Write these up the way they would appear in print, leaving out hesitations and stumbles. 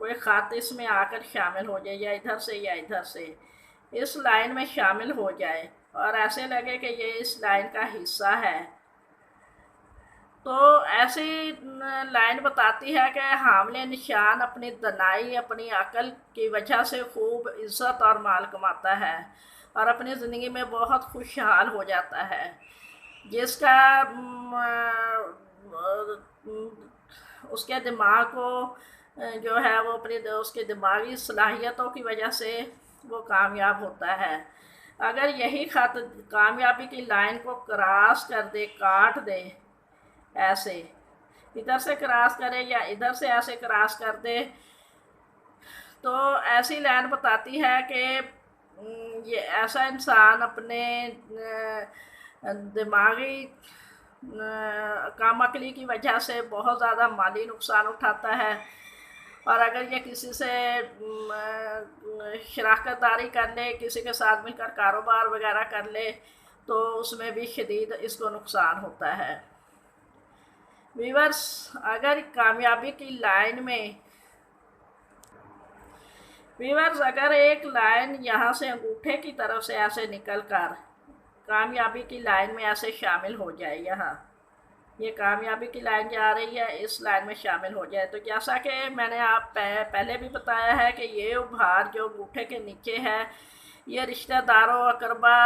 کوئی خط اس میں آ کر شامل ہو جائے، یا ادھر سے یا ادھر سے اس لائن میں شامل ہو جائے اور ایسے لگے کہ یہ اس لائن کا حصہ ہے، تو ایسی لائن بتاتی ہے کہ حامل نشان اپنی دانائی، اپنی عقل کی وجہ سے خوب عزت اور مال کماتا ہے اور اپنی زندگی میں بہت خوشحال ہو جاتا ہے، جس کا اس کے دماغ کو جو ہے وہ اپنی اس کے دماغی صلاحیتوں کی وجہ سے وہ کامیاب ہوتا ہے۔ اگر یہی خط کامیابی کی لائن کو کراس کر دے، کاٹ دے، ایسے ادھر سے کراس کرے یا ادھر سے ایسے کراس کر دے، تو ایسی لائن بتاتی ہے کہ یہ ایسا انسان اپنے دماغی کم عقلی کی وجہ سے بہت زیادہ مالی نقصان اٹھاتا ہے، اور اگر یہ کسی سے شراکت داری کر لے، کسی کے ساتھ مل کر کاروبار وغیرہ کر لے، تو اس میں بھی شدید اس کو نقصان ہوتا ہے۔ ویورز، اگر کامیابی کی لائن میں اگر ایک لائن یہاں سے انگوٹھے کی طرف سے ایسے نکل کر کامیابی کی لائن میں ایسے شامل ہو جائے، یہاں یہ کامیابی کی لائن جا رہی ہے، اس لائن میں شامل ہو جائے، تو جیسا کہ میں نے آپ پہلے بھی بتایا ہے کہ یہ ابھار جو انگوٹھے کے نیچے ہے، یہ رشتہ داروں، اقربا،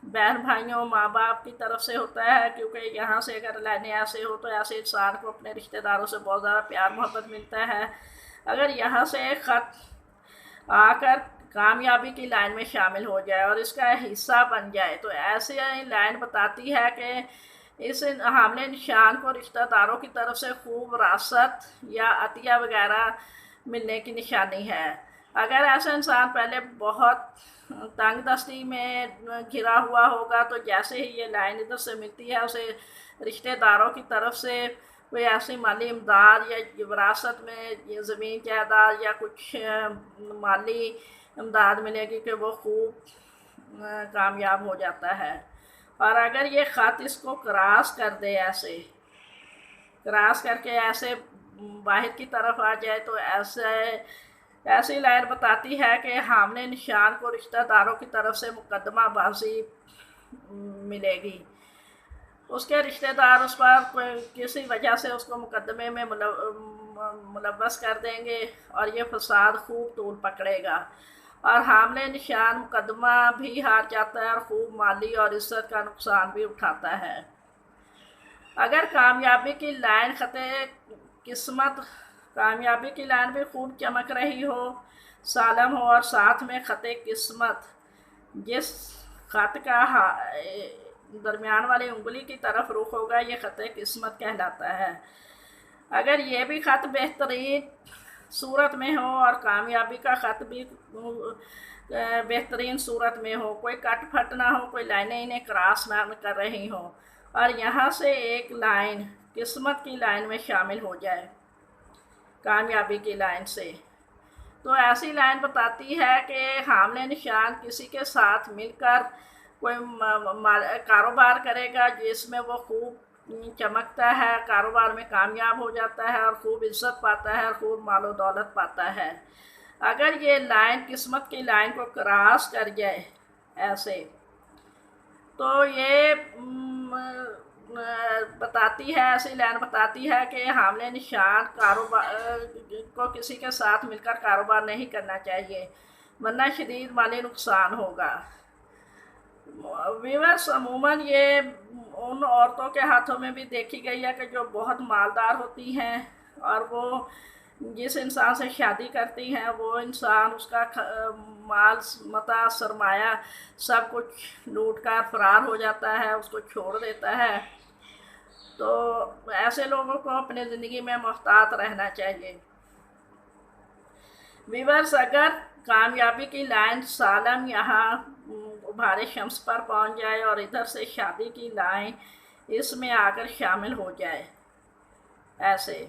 بہن بھائیوں، ماں باپ کی طرف سے ہوتا ہے، کیونکہ یہاں سے اگر لائنیں ایسے ہو تو ایسے انسان کو اپنے رشتہ داروں سے بہت زیادہ پیار محبت ملتا ہے۔ اگر یہاں سے ایک خط آ کر کامیابی کی لائن میں شامل ہو جائے اور اس کا حصہ بن جائے، تو ایسی لائن بتاتی ہے کہ اس حامل نشان کو رشتہ داروں کی طرف سے خوب وراثت یا عطیہ وغیرہ ملنے کی نشانی ہے۔ اگر ایسا انسان پہلے بہت تنگ دستی میں گھرا ہوا ہوگا، تو جیسے ہی یہ لائن ادھر سے ملتی ہے، اسے رشتہ داروں کی طرف سے کوئی ایسی مالی امداد یا وراثت میں زمین جائیداد یا کچھ مالی امداد ملے گی کہ وہ خوب کامیاب ہو جاتا ہے۔ اور اگر یہ خط اس کو کراس کر دے، ایسے کراس کر کے ایسے باہر کی طرف آ جائے، تو ایسی لائن بتاتی ہے کہ حامل نشان کو رشتہ داروں کی طرف سے مقدمہ بازی ملے گی، اس کے رشتہ دار اس پر کسی وجہ سے اس کو مقدمے میں ملوث کر دیں گے اور یہ فساد خوب طول پکڑے گا، اور حامل نشان مقدمہ بھی ہار جاتا ہے اور خوب مالی اور عزت کا نقصان بھی اٹھاتا ہے۔ اگر کامیابی کی لائن خط قسمت، کامیابی کی لائن بھی خوب چمک رہی ہو، سالم ہو، اور ساتھ میں خط قسمت، جس خط کا درمیان والی انگلی کی طرف رخ ہوگا، یہ خط قسمت کہلاتا ہے۔ اگر یہ بھی خط بہترین صورت میں ہو اور کامیابی کا خط بھی بہترین صورت میں ہو، کوئی کٹ پھٹ نہ ہو، کوئی لائنیں انہیں کراس نہ کر رہی ہوں، اور یہاں سے ایک لائن قسمت کی لائن میں شامل ہو جائے کامیابی کی لائن سے، تو ایسی لائن بتاتی ہے کہ حامل نشان کسی کے ساتھ مل کر کوئی کاروبار کرے گا جس میں وہ خوب چمکتا ہے، کاروبار میں کامیاب ہو جاتا ہے اور خوب عزت پاتا ہے اور خوب مال و دولت پاتا ہے۔ اگر یہ لائن قسمت کی لائن کو کراس کر جائے ایسے، تو یہ بتاتی ہے، ایسی لائن بتاتی ہے کہ حامل نشان کاروبار کو کسی کے ساتھ مل کر کاروبار نہیں کرنا چاہیے، ورنہ شدید مالی نقصان ہوگا۔ ویورز، عموماً یہ ان عورتوں کے ہاتھوں میں بھی دیکھی گئی ہے کہ جو بہت مالدار ہوتی ہیں، اور وہ جس انسان سے شادی کرتی ہیں، وہ انسان اس کا مال متاع سرمایہ سب کچھ لوٹ کر فرار ہو جاتا ہے، اس کو چھوڑ دیتا ہے، تو ایسے لوگوں کو اپنی زندگی میں محتاط رہنا چاہیے۔ ویورز، اگر کامیابی کی لائن سالم یہاں ابھارے شمس پر پہنچ جائے اور ادھر سے شادی کی لائن اس میں آ کر شامل ہو جائے ایسے،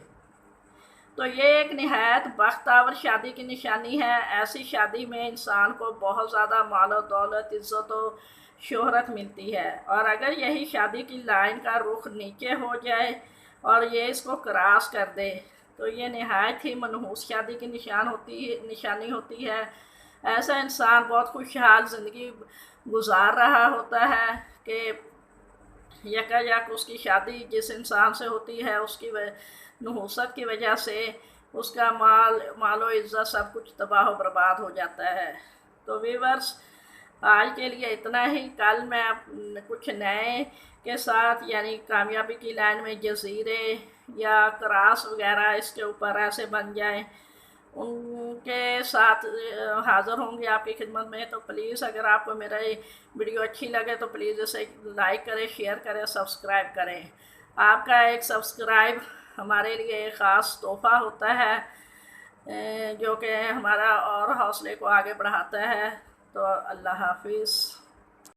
تو یہ ایک نہایت بخت آور شادی کی نشانی ہے۔ ایسی شادی میں انسان کو بہت زیادہ مال و دولت، عزت و شہرت ملتی ہے، اور اگر یہی شادی کی لائن کا رخ نیچے ہو جائے اور یہ اس کو کراس کر دے تو یہ نہایت ہی منحوس شادی کی نشانی ہوتی ہے۔ ایسا انسان بہت خوشحال زندگی گزار رہا ہوتا ہے کہ یکایک اس کی شادی جس انسان سے ہوتی ہے اس کی نحوست کی وجہ سے اس کا مال و عزت سب کچھ تباہ و برباد ہو جاتا ہے۔ تو ویورز، آج کے لیے اتنا ہی۔ کل میں کچھ نئے کے ساتھ، یعنی کامیابی کی لائن میں جزیرے یا کراس وغیرہ اس کے اوپر ایسے بن جائیں، ان کے ساتھ حاضر ہوں گے آپ کی خدمت میں۔ تو پلیز اگر آپ کو میرا یہ ویڈیو اچھی لگے تو پلیز اسے لائک کریں، شیئر کریں، سبسکرائب کریں۔ آپ کا ایک سبسکرائب ہمارے لیے ایک خاص تحفہ ہوتا ہے جو کہ ہمارا اور حوصلے کو آگے بڑھاتا ہے۔ تو اللہ حافظ۔